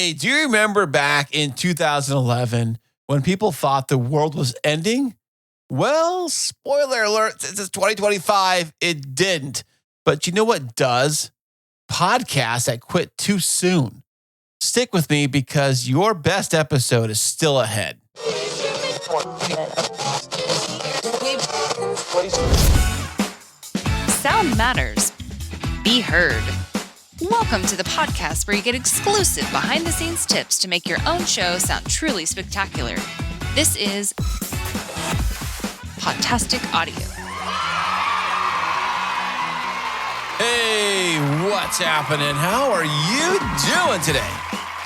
Hey, do you remember back in 2011 when people thought the world was ending? Well, spoiler alert, since it's 2025, it didn't. But you know what does? Podcasts that quit too soon. Stick with me because your best episode is still ahead. Sound matters. Be heard. Welcome to the podcast where you get exclusive behind-the-scenes tips to make your own show sound truly spectacular. This is Podtastic Audio. Hey, what's happening? How are you doing today?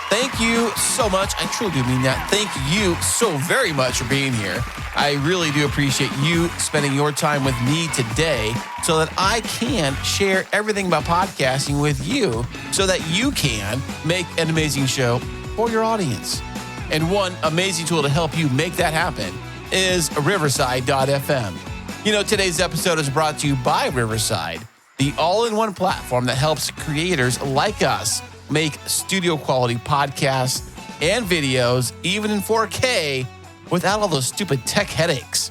Thank you so much. I truly do mean that. Thank you so very much for being here. I really do appreciate you spending your time with me today so that I can share everything about podcasting with you so that you can make an amazing show for your audience. And one amazing tool to help you make that happen is Riverside.fm. You know, today's episode is brought to you by Riverside, the all-in-one platform that helps creators like us make studio quality podcasts and videos, even in 4K, without all those stupid tech headaches.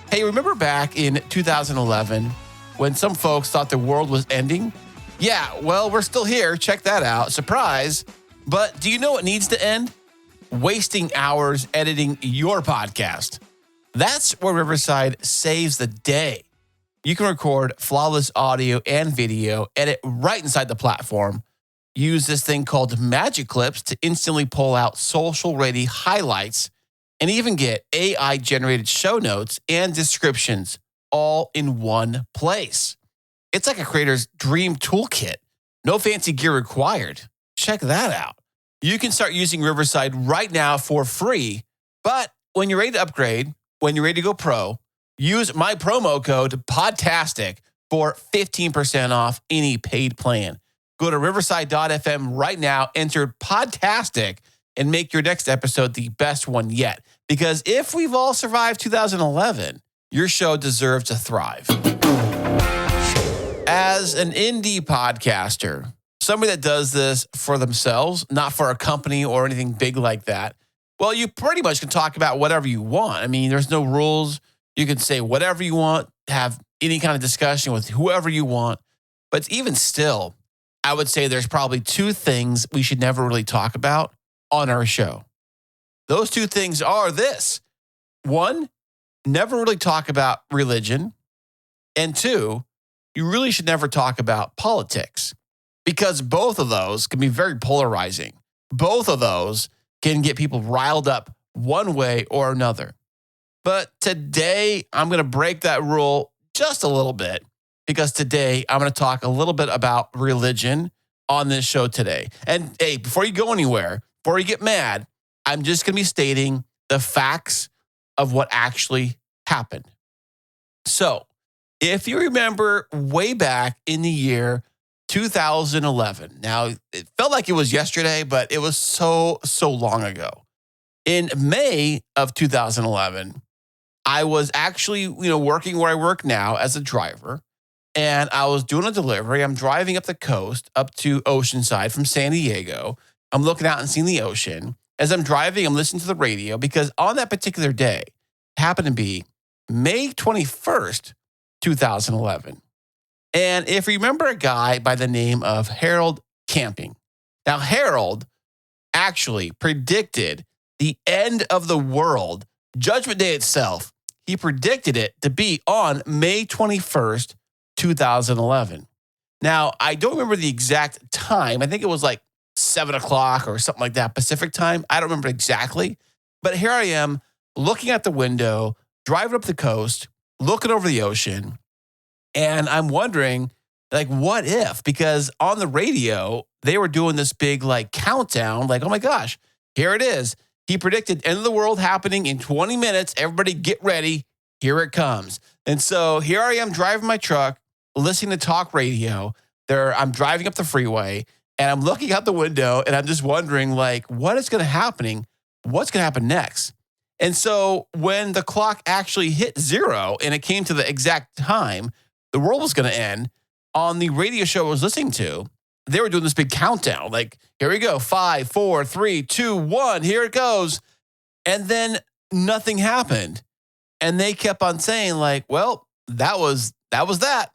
Hey, remember back in 2011 when some folks thought the world was ending? Yeah, well, we're still here. Check that out. Surprise. But do you know what needs to end? Wasting hours editing your podcast. That's where Riverside saves the day. You can record flawless audio and video, edit right inside the platform. Use this thing called Magic Clips to instantly pull out social-ready highlights and even get AI-generated show notes and descriptions all in one place. It's like a creator's dream toolkit. No fancy gear required. Check that out. You can start using Riverside right now for free, but when you're ready to upgrade, when you're ready to go pro, use my promo code PODTASTIC for 15% off any paid plan. Go to riverside.fm right now, enter PODTASTIC, and make your next episode the best one yet. Because if we've all survived 2011, your show deserves to thrive. As an indie podcaster, somebody that does this for themselves, not for a company or anything big like that, well, you pretty much can talk about whatever you want. I mean, there's no rules. You can say whatever you want, have any kind of discussion with whoever you want. But even still, I would say there's probably two things we should never really talk about on our show. Those two things are this. One, never really talk about religion. And two, you really should never talk about politics because both of those can be very polarizing. Both of those can get people riled up one way or another. But today, I'm going to break that rule just a little bit because today I'm going to talk a little bit about religion on this show today. And hey, before you go anywhere, before you get mad, I'm just going to be stating the facts of what actually happened. So, if you remember way back in the year 2011, now it felt like it was yesterday, but it was so long ago. In May of 2011, I was actually, working where I work now as a driver, and I was doing a delivery. I'm driving up the coast, up to Oceanside from San Diego. I'm looking out and seeing the ocean. As I'm driving, I'm listening to the radio because on that particular day, it happened to be May 21st, 2011. And if you remember a guy by the name of Harold Camping. Now, Harold actually predicted the end of the world, Judgment Day itself. He predicted it to be on May 21st, 2011. Now, I don't remember the exact time. I think it was like 7 o'clock or something like that, Pacific time. I don't remember exactly. But here I am looking at the window, driving up the coast, looking over the ocean. And I'm wondering, what if? Because on the radio, they were doing this big countdown, oh my gosh, here it is. He predicted end of the world happening in 20 minutes. Everybody get ready. Here it comes. And so here I am driving my truck, listening to talk radio. I'm driving up the freeway and I'm looking out the window and I'm just wondering what is going to happen? What's going to happen next? And so when the clock actually hit 0 and it came to the exact time the world was going to end, on the radio show I was listening to, they were doing this big countdown. Like, here we go. 5, 4, 3, 2, 1. Here it goes. And then nothing happened. And they kept on saying like, well, that was that.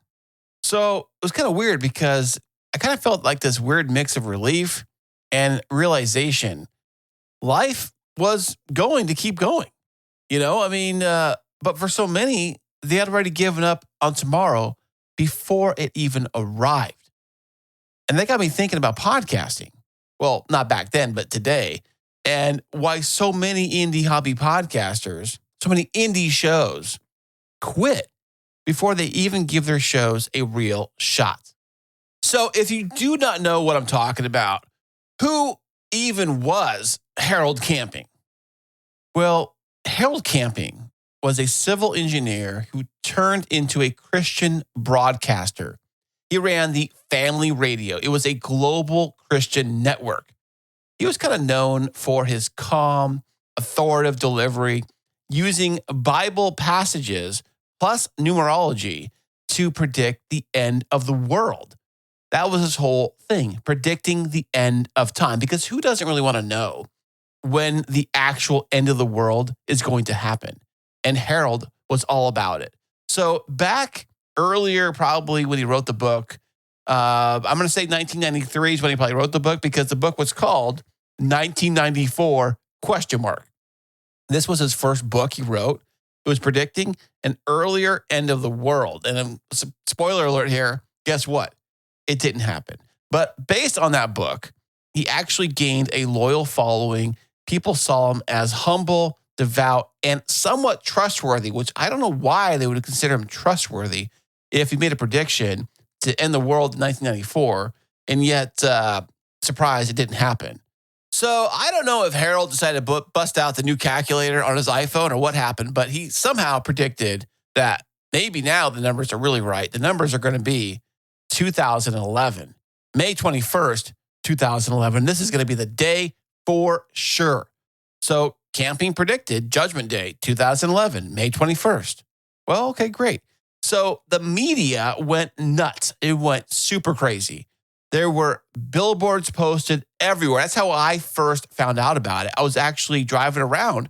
So it was kind of weird because I kind of felt like this weird mix of relief and realization. Life was going to keep going. But for so many, they had already given up on tomorrow before it even arrived. And that got me thinking about podcasting. Well, not back then, but today. And why so many indie hobby podcasters, so many indie shows quit before they even give their shows a real shot. So if you do not know what I'm talking about, who even was Harold Camping? Well, Harold Camping was a civil engineer who turned into a Christian broadcaster. He ran the Family Radio. It was a global Christian network. He was kind of known for his calm, authoritative delivery, using Bible passages plus numerology to predict the end of the world. That was his whole thing, predicting the end of time. Because who doesn't really want to know when the actual end of the world is going to happen? And Harold was all about it. So back earlier, probably when he wrote the book, I'm going to say 1993 is when he probably wrote the book, because the book was called 1994 ? This was his first book he wrote. It was predicting an earlier end of the world. And spoiler alert here, guess what? It didn't happen. But based on that book, he actually gained a loyal following. People saw him as humble, devout, and somewhat trustworthy, which I don't know why they would consider him trustworthy if he made a prediction to end the world in 1994, and yet, surprise, it didn't happen. So I don't know if Harold decided to bust out the new calculator on his iPhone or what happened, but he somehow predicted that maybe now the numbers are really right. The numbers are going to be 2011, May 21st, 2011. This is going to be the day for sure. So Camping predicted Judgment Day, 2011, May 21st. Well, okay, great. So the media went nuts. It went super crazy. There were billboards posted everywhere. That's how I first found out about it. I was actually driving around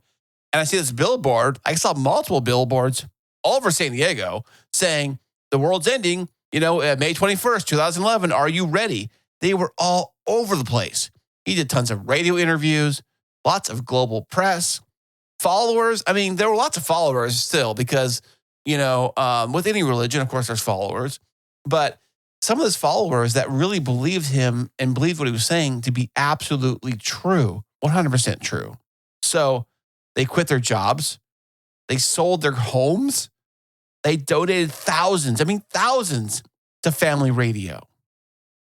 and I see this billboard. I saw multiple billboards all over San Diego saying the world's ending, May 21st, 2011. Are you ready? They were all over the place. He did tons of radio interviews, lots of global press, followers. I mean, there were lots of followers still because, with any religion, of course, there's followers. But some of his followers that really believed him and believed what he was saying to be absolutely true, 100% true. So they quit their jobs. They sold their homes. They donated thousands to Family Radio.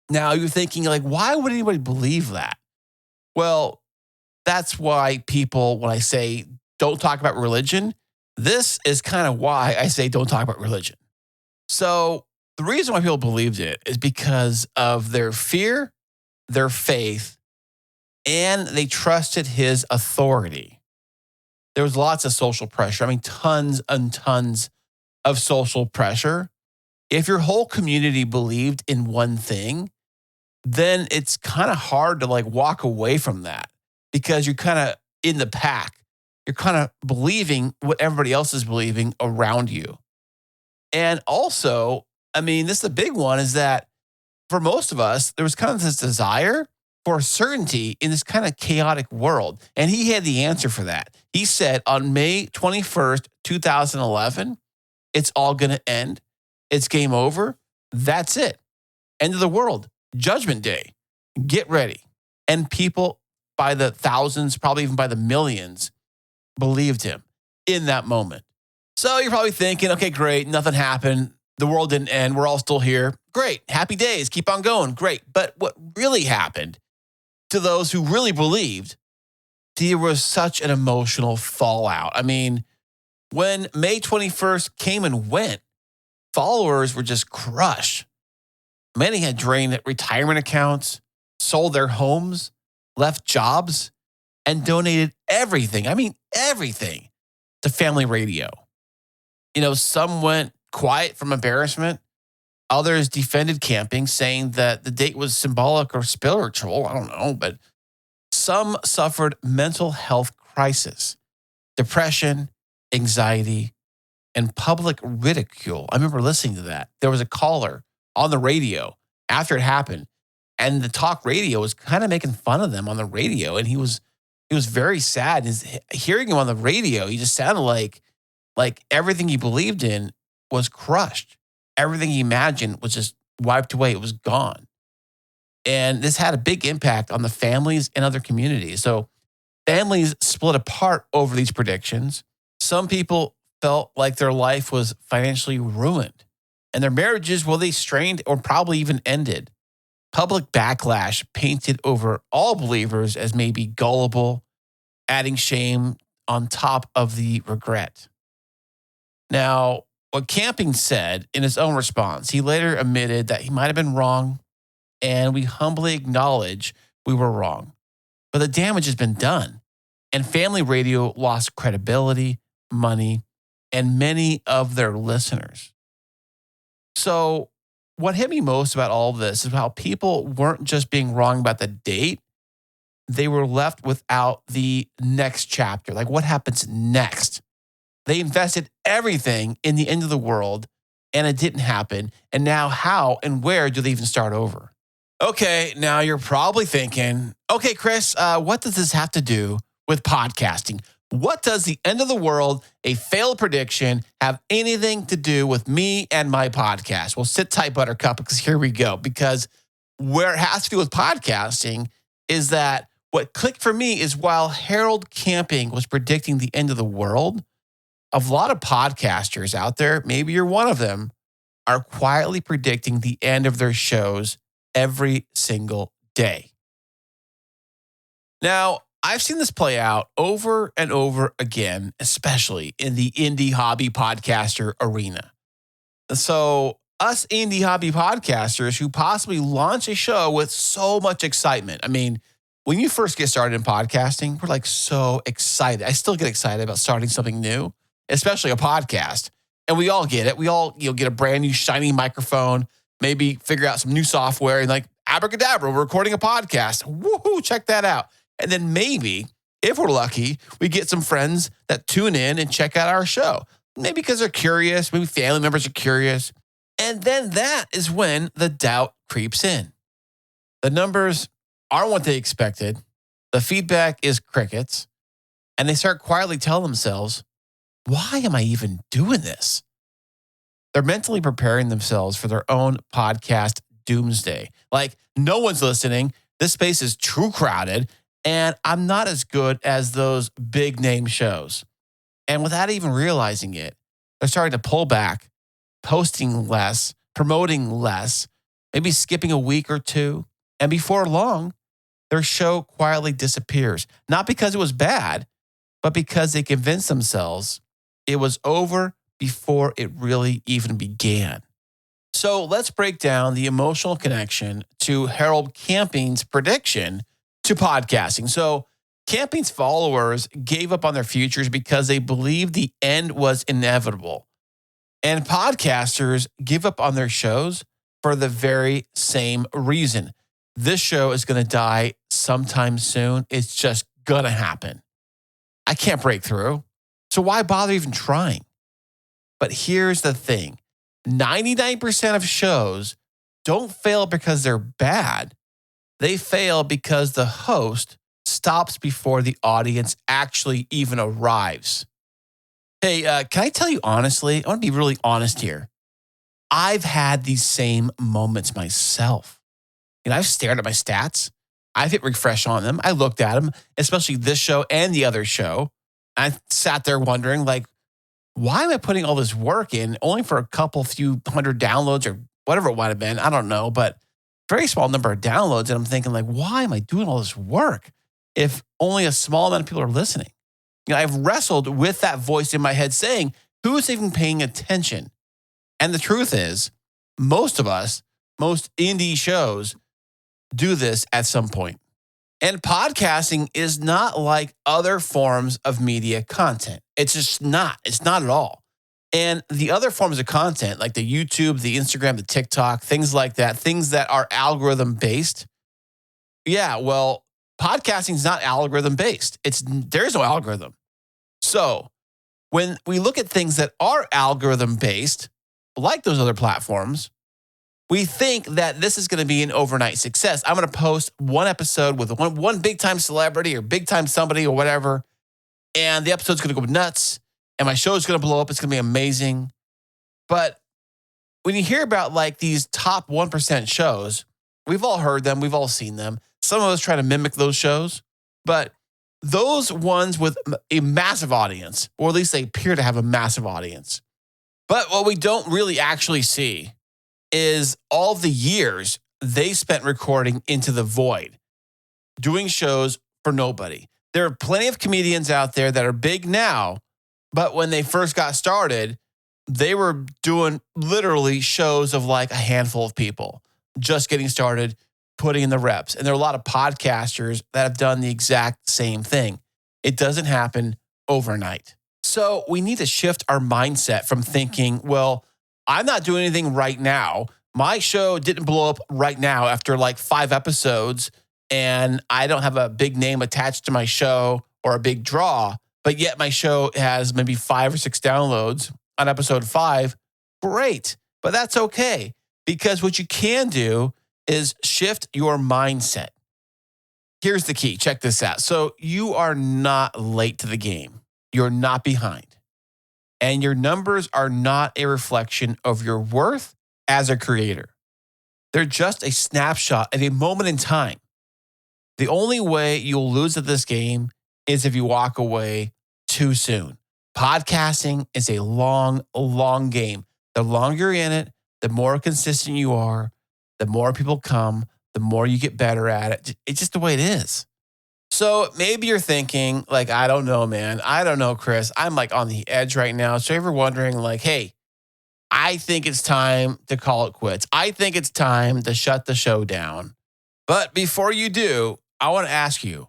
Now you're thinking like, why would anybody believe that? Well, that's why people, when I say don't talk about religion, this is kind of why I say don't talk about religion. So the reason why people believed it is because of their fear, their faith, and they trusted his authority. There was lots of social pressure. I mean, tons and tons of social pressure. If your whole community believed in one thing, then it's kind of hard to walk away from that because you're kind of in the pack. You're kind of believing what everybody else is believing around you. And also, I mean, this is a big one, is that for most of us, there was kind of this desire for certainty in this kind of chaotic world. And he had the answer for that. He said on May 21st, 2011, it's all going to end. It's game over. That's it. End of the world. Judgment Day. Get ready. And people by the thousands, probably even by the millions, believed him in that moment. So you're probably thinking, okay, great. Nothing happened. The world didn't end. We're all still here. Great. Happy days. Keep on going. Great. But what really happened to those who really believed, there was such an emotional fallout. I mean, when May 21st came and went, followers were just crushed. Many had drained retirement accounts, sold their homes, left jobs, and donated everything. I mean, everything to Family Radio. Some went quiet from embarrassment. Others defended camping, saying that the date was symbolic or spiritual. I don't know, but some suffered mental health crisis, depression, anxiety, and public ridicule. I remember listening to that. There was a caller on the radio after it happened, and the talk radio was kind of making fun of them on the radio, and he was very sad. Hearing him on the radio, he just sounded like everything he believed in was crushed. Everything he imagined was just wiped away. It was gone. And this had a big impact on the families and other communities. So families split apart over these predictions. Some people felt like their life was financially ruined, and their marriages, well, they strained or probably even ended. Public backlash painted over all believers as maybe gullible, adding shame on top of the regret. Now, what Camping said in his own response, he later admitted that he might have been wrong, and we humbly acknowledge we were wrong. But the damage has been done, and family radio lost credibility, money, and many of their listeners. So what hit me most about all of this is how people weren't just being wrong about the date. They were left without the next chapter. Like, what happens next? They invested everything in the end of the world, and it didn't happen. And now how and where do they even start over? Okay, now you're probably thinking, okay, Chris, what does this have to do with podcasting? What does the end of the world, a failed prediction, have anything to do with me and my podcast? Well, sit tight, Buttercup, because here we go. Because where it has to do with podcasting is that what clicked for me is while Harold Camping was predicting the end of the world, a lot of podcasters out there, maybe you're one of them, are quietly predicting the end of their shows every single day. Now, I've seen this play out over and over again, especially in the indie hobby podcaster arena. So us indie hobby podcasters who possibly launch a show with so much excitement. I mean, when you first get started in podcasting, we're like so excited. I still get excited about starting something new, especially a podcast. And we all get it. We all get a brand new shiny microphone, maybe figure out some new software and like abracadabra, we're recording a podcast. Woohoo, check that out. And then maybe, if we're lucky, we get some friends that tune in and check out our show. Maybe because they're curious, maybe family members are curious. And then that is when the doubt creeps in. The numbers aren't what they expected. The feedback is crickets. And they start quietly telling themselves, why am I even doing this? They're mentally preparing themselves for their own podcast doomsday. Like, no one's listening. This space is too crowded. And I'm not as good as those big name shows. And without even realizing it, they're starting to pull back, posting less, promoting less, maybe skipping a week or two. And before long, their show quietly disappears. Not because it was bad, but because they convinced themselves it was over before it really even began. So let's break down the emotional connection to Harold Camping's prediction to podcasting. So Camping's followers gave up on their futures because they believed the end was inevitable. And podcasters give up on their shows for the very same reason. This show is going to die sometime soon. It's just going to happen. I can't break through. So why bother even trying? But here's the thing. 99% of shows don't fail because they're bad. They fail because the host stops before the audience actually even arrives. Hey, can I tell you honestly? I want to be really honest here. I've had these same moments myself. I've stared at my stats. I've hit refresh on them. I looked at them, especially this show and the other show. I sat there wondering, like, why am I putting all this work in only for a few hundred downloads or whatever it might have been? I don't know, but very small number of downloads. And I'm thinking, like, why am I doing all this work if only a small amount of people are listening? I've wrestled with that voice in my head saying, who's even paying attention? And the truth is, most of us, most indie shows do this at some point. And podcasting is not like other forms of media content. It's just not. It's not at all. And the other forms of content, like the YouTube, the Instagram, the TikTok, things like that, things that are algorithm based. Yeah, well, podcasting is not algorithm based. There's no algorithm. So when we look at things that are algorithm based, like those other platforms, we think that this is going to be an overnight success. I'm going to post one episode with one big time celebrity or big time somebody or whatever, and the episode's going to go nuts, and my show's going to blow up. It's going to be amazing. But when you hear about like these top 1% shows, we've all heard them. We've all seen them. Some of us try to mimic those shows, but those ones with a massive audience, or at least they appear to have a massive audience. But what we don't really actually see is all the years they spent recording into the void, doing shows for nobody. There are plenty of comedians out there that are big now, but when they first got started, they were doing literally shows of like a handful of people, just getting started, putting in the reps. And there are a lot of podcasters that have done the exact same thing. It doesn't happen overnight. So we need to shift our mindset from thinking, well, I'm not doing anything right now. My show didn't blow up right now after like 5 episodes, and I don't have a big name attached to my show or a big draw, but yet my show has maybe 5 or 6 downloads on episode 5. Great, but that's okay, because what you can do is shift your mindset. Here's the key. Check this out. So you are not late to the game. You're not behind. And your numbers are not a reflection of your worth as a creator. They're just a snapshot at a moment in time. The only way you'll lose at this game is if you walk away too soon. Podcasting is a long, long game. The longer you're in it, the more consistent you are, the more people come, the more you get better at it. It's just the way it is. So maybe you're thinking, like, I don't know, man. I don't know, Chris. I'm like on the edge right now. So if you're wondering, like, hey, I think it's time to call it quits. I think it's time to shut the show down. But before you do, I want to ask you,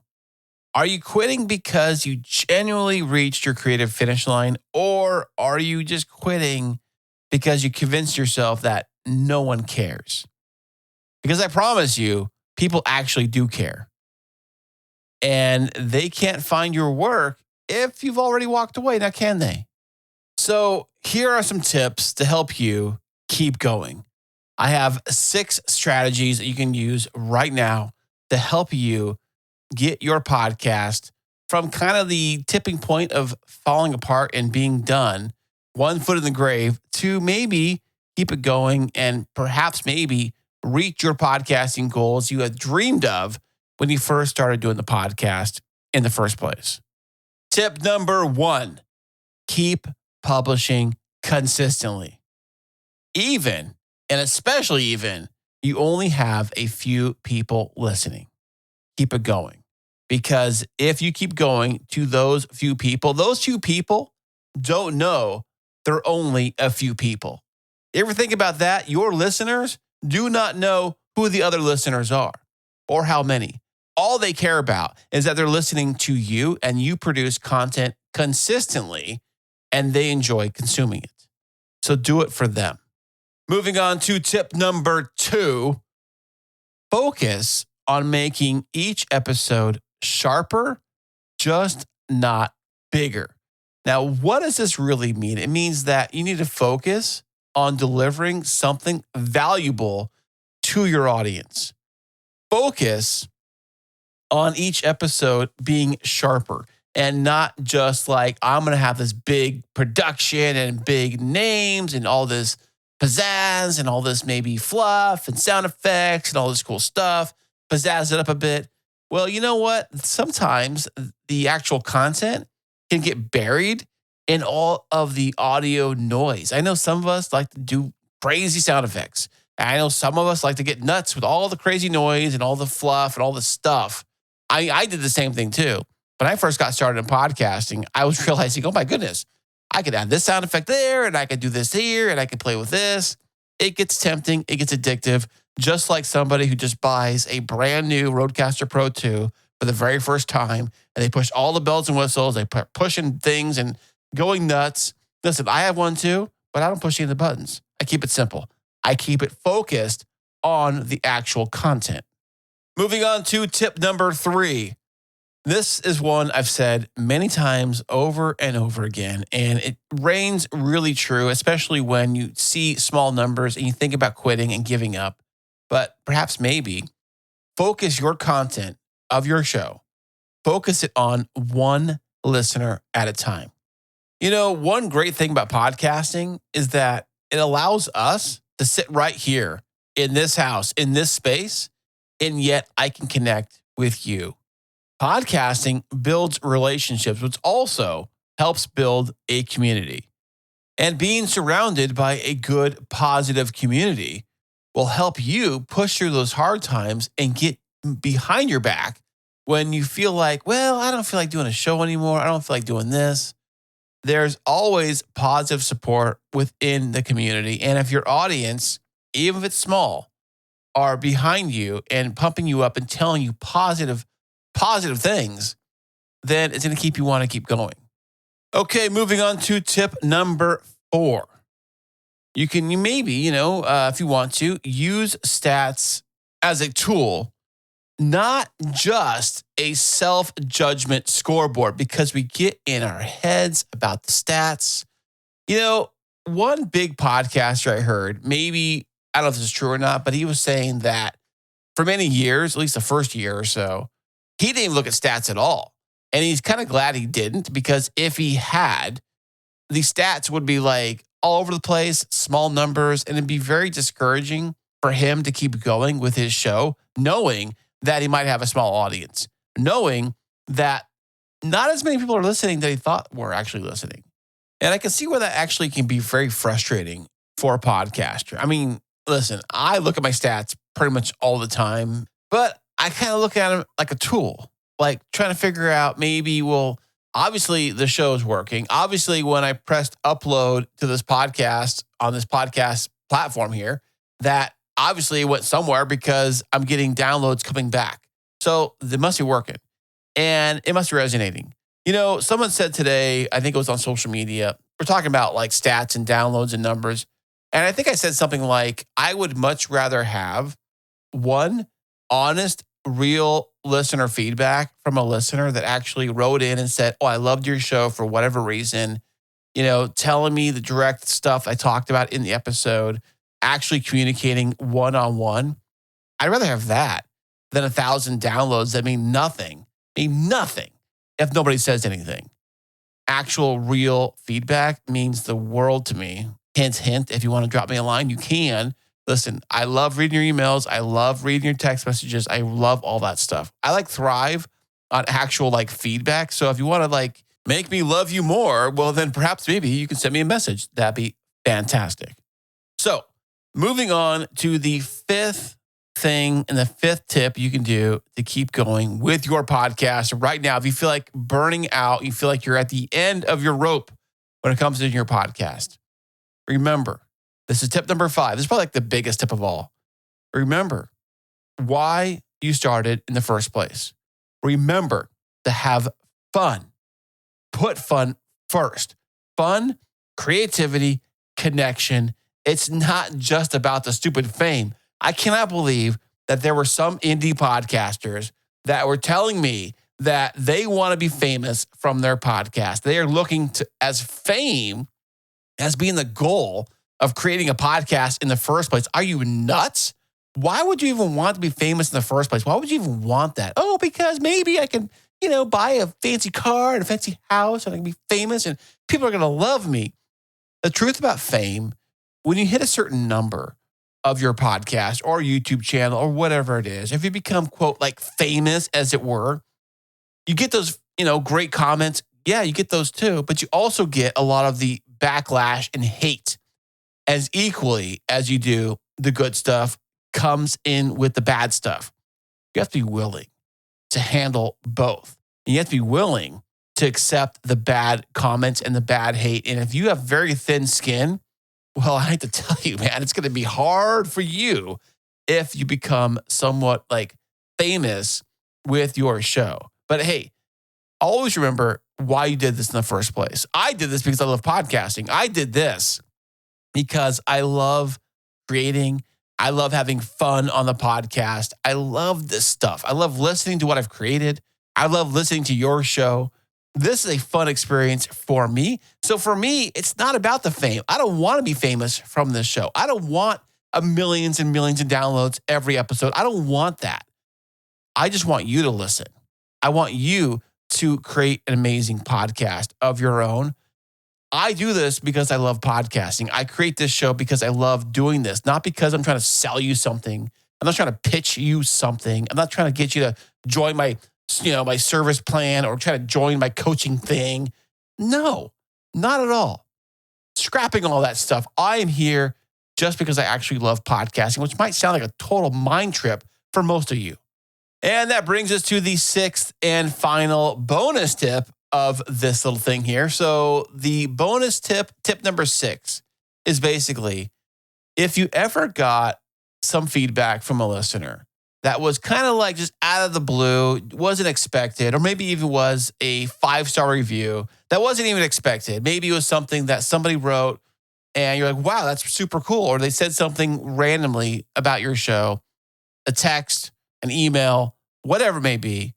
are you quitting because you genuinely reached your creative finish line? Or are you just quitting because you convinced yourself that no one cares? Because I promise you, people actually do care. And they can't find your work if you've already walked away. Now, can they? So here are some tips to help you keep going. I have 6 strategies that you can use right now to help you get your podcast from kind of the tipping point of falling apart and being done, one foot in the grave, to maybe keep it going and perhaps maybe reach your podcasting goals you had dreamed of when you first started doing the podcast in the first place. Tip number 1, keep publishing consistently. Even, and especially even, you only have a few people listening. Keep it going. Because if you keep going to those few people don't know they're only a few people. You ever think about that? Your listeners do not know who the other listeners are or how many. All they care about is that they're listening to you and you produce content consistently and they enjoy consuming it. So do it for them. Moving on to tip number 2, focus on making each episode sharper, just not bigger. Now, what does this really mean? It means that you need to focus on delivering something valuable to your audience. Focus on each episode being sharper and not just like, I'm going to have this big production and big names and all this pizzazz and all this maybe fluff and sound effects and all this cool stuff, pizzazz it up a bit. Well, you know what? Sometimes the actual content can get buried in all of the audio noise. I know some of us like to do crazy sound effects. I know some of us like to get nuts with all the crazy noise and all the fluff and all the stuff. I did the same thing too. When I first got started in podcasting, I was realizing, oh my goodness, I could add this sound effect there and I could do this here and I could play with this. It gets tempting. It gets addictive. Just like somebody who just buys a brand new Rodecaster Pro 2 for the very first time and they push all the bells and whistles. They put pushing things and going nuts. Listen, I have one too, but I don't push any of the buttons. I keep it simple. I keep it focused on the actual content. Moving on to tip number 3. This is one I've said many times over and over again, and it reigns really true, especially when you see small numbers and you think about quitting and giving up. But perhaps maybe focus your content of your show, focus it on one listener at a time. You know, one great thing about podcasting is that it allows us to sit right here in this house, in this space, and yet I can connect with you. Podcasting builds relationships, which also helps build a community. And being surrounded by a good, positive community will help you push through those hard times and get behind your back when you feel like, well, I don't feel like doing a show anymore. I don't feel like doing this. There's always positive support within the community. And if your audience, even if it's small, are behind you and pumping you up and telling you positive things, then it's going to keep you want to keep going. Okay, moving on to tip number 4. You maybe, if you want to, use stats as a tool, not just a self-judgment scoreboard, because we get in our heads about the stats. One big podcaster I heard, maybe, I don't know if this is true or not, but he was saying that for many years, at least the first year or so, he didn't even look at stats at all. And he's kind of glad he didn't, because if he had, the stats would be like all over the place, small numbers, and it'd be very discouraging for him to keep going with his show, knowing that he might have a small audience, knowing that not as many people are listening that he thought were actually listening. And I can see where that actually can be very frustrating for a podcaster. I mean, listen, I look at my stats pretty much all the time, but I kind of look at them like a tool, like trying to figure out maybe, well, obviously the show is working. Obviously, when I pressed upload to this podcast on this podcast platform here, that obviously went somewhere because I'm getting downloads coming back. So they must be working and it must be resonating. Someone said today, I think it was on social media, we're talking about like stats and downloads and numbers. And I think I said something like, I would much rather have one honest, real listener feedback from a listener that actually wrote in and said, oh, I loved your show for whatever reason, telling me the direct stuff I talked about in the episode, actually communicating one-on-one. I'd rather have that than 1,000 downloads that mean nothing if nobody says anything. Actual real feedback means the world to me. Hint, if you want to drop me a line, you can. Listen, I love reading your emails. I love reading your text messages. I love all that stuff. I thrive on actual feedback. So if you want to make me love you more, well, then perhaps maybe you can send me a message. That'd be fantastic. So moving on to the 5th thing and the 5th tip you can do to keep going with your podcast right now. If you feel like burning out, you feel like you're at the end of your rope when it comes to your podcast, remember, this is tip number 5. This is probably the biggest tip of all. Remember why you started in the first place. Remember to have fun. Put fun first. Fun, creativity, connection. It's not just about the stupid fame. I cannot believe that there were some indie podcasters that were telling me that they want to be famous from their podcast. They are looking to as fame as being the goal of creating a podcast in the first place. Are you nuts? Why would you even want to be famous in the first place? Why would you even want that? Oh, because maybe I can, buy a fancy car and a fancy house and I can be famous and people are going to love me. The truth about fame, when you hit a certain number of your podcast or YouTube channel or whatever it is, if you become, quote, famous, as it were, you get those, great comments. Yeah, you get those too, but you also get a lot of the backlash and hate as equally as you do the good stuff comes in with the bad stuff. You have to be willing to handle both. And you have to be willing to accept the bad comments and the bad hate. And if you have very thin skin, well, I hate to tell you, man, it's going to be hard for you if you become somewhat famous with your show. But hey, always remember why you did this in the first place. I did this because I love podcasting. I did this because I love creating. I love having fun on the podcast. I love this stuff. I love listening to what I've created. I love listening to your show. This is a fun experience for me. So for me, it's not about the fame. I don't want to be famous from this show. I don't want millions and millions of downloads every episode. I don't want that. I just want you to listen. I want you to create an amazing podcast of your own. I do this because I love podcasting. I create this show because I love doing this, not because I'm trying to sell you something. I'm not trying to pitch you something. I'm not trying to get you to join my service plan or try to join my coaching thing. No, not at all. Scrapping all that stuff. I am here just because I actually love podcasting, which might sound like a total mind trip for most of you. And that brings us to the sixth and final bonus tip of this little thing here. So the bonus tip number 6, is basically, if you ever got some feedback from a listener that was kind of like just out of the blue, wasn't expected, or maybe even was a 5-star review that wasn't even expected. Maybe it was something that somebody wrote and you're like, wow, that's super cool. Or they said something randomly about your show, a text, an email, whatever it may be.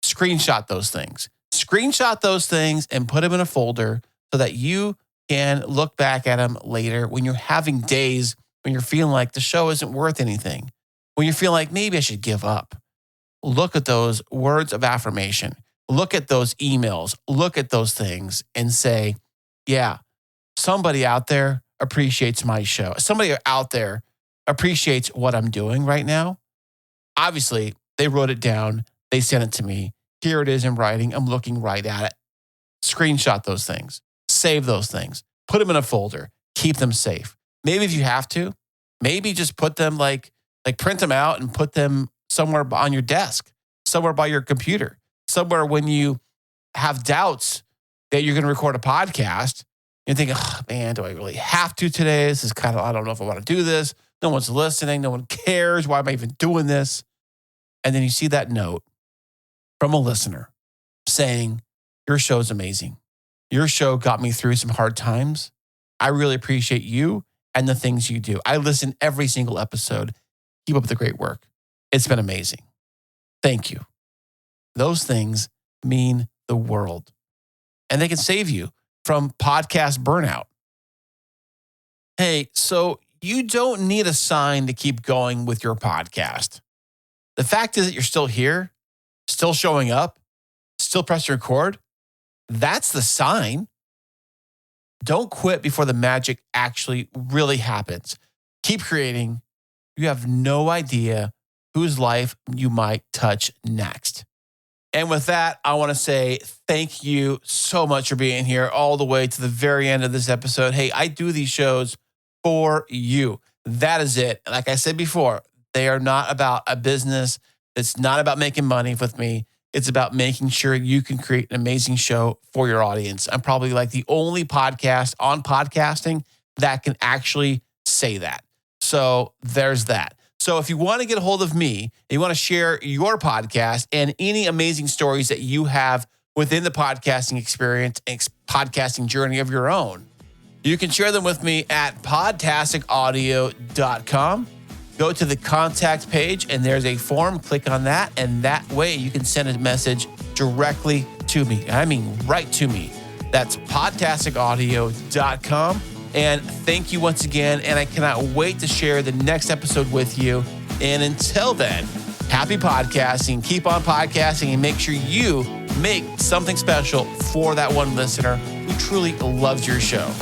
Screenshot those things. Screenshot those things and put them in a folder so that you can look back at them later when you're having days when you're feeling like the show isn't worth anything, when you feel like maybe I should give up. Look at those words of affirmation. Look at those emails. Look at those things and say, yeah, somebody out there appreciates my show. Somebody out there appreciates what I'm doing right now. Obviously, they wrote it down. They sent it to me. Here it is in writing. I'm looking right at it. Screenshot those things. Save those things. Put them in a folder. Keep them safe. Maybe if you have to, maybe just put them like print them out and put them somewhere on your desk, somewhere by your computer, somewhere when you have doubts that you're going to record a podcast. You're thinking, oh, man, do I really have to today? This is kind of, I don't know if I want to do this. No one's listening. No one cares. Why am I even doing this? And then you see that note from a listener saying, your show's amazing. Your show got me through some hard times. I really appreciate you and the things you do. I listen every single episode. Keep up the great work. It's been amazing. Thank you. Those things mean the world. And they can save you from podcast burnout. Hey, so you don't need a sign to keep going with your podcast. The fact is that you're still here, still showing up, still pressing record. That's the sign. Don't quit before the magic actually really happens. Keep creating. You have no idea whose life you might touch next. And with that, I want to say thank you so much for being here all the way to the very end of this episode. Hey, I do these shows for you. That is it. Like I said before, they are not about a business. It's not about making money with me. It's about making sure you can create an amazing show for your audience. I'm probably like the only podcast on podcasting that can actually say that. So there's that. So if you want to get a hold of me, and you want to share your podcast and any amazing stories that you have within the podcasting experience and podcasting journey of your own, you can share them with me at podtasticaudio.com. Go to the contact page and there's a form. Click on that. And that way you can send a message directly to me. I mean, right to me. That's podtasticaudio.com. And thank you once again. And I cannot wait to share the next episode with you. And until then, happy podcasting. Keep on podcasting and make sure you make something special for that one listener who truly loves your show.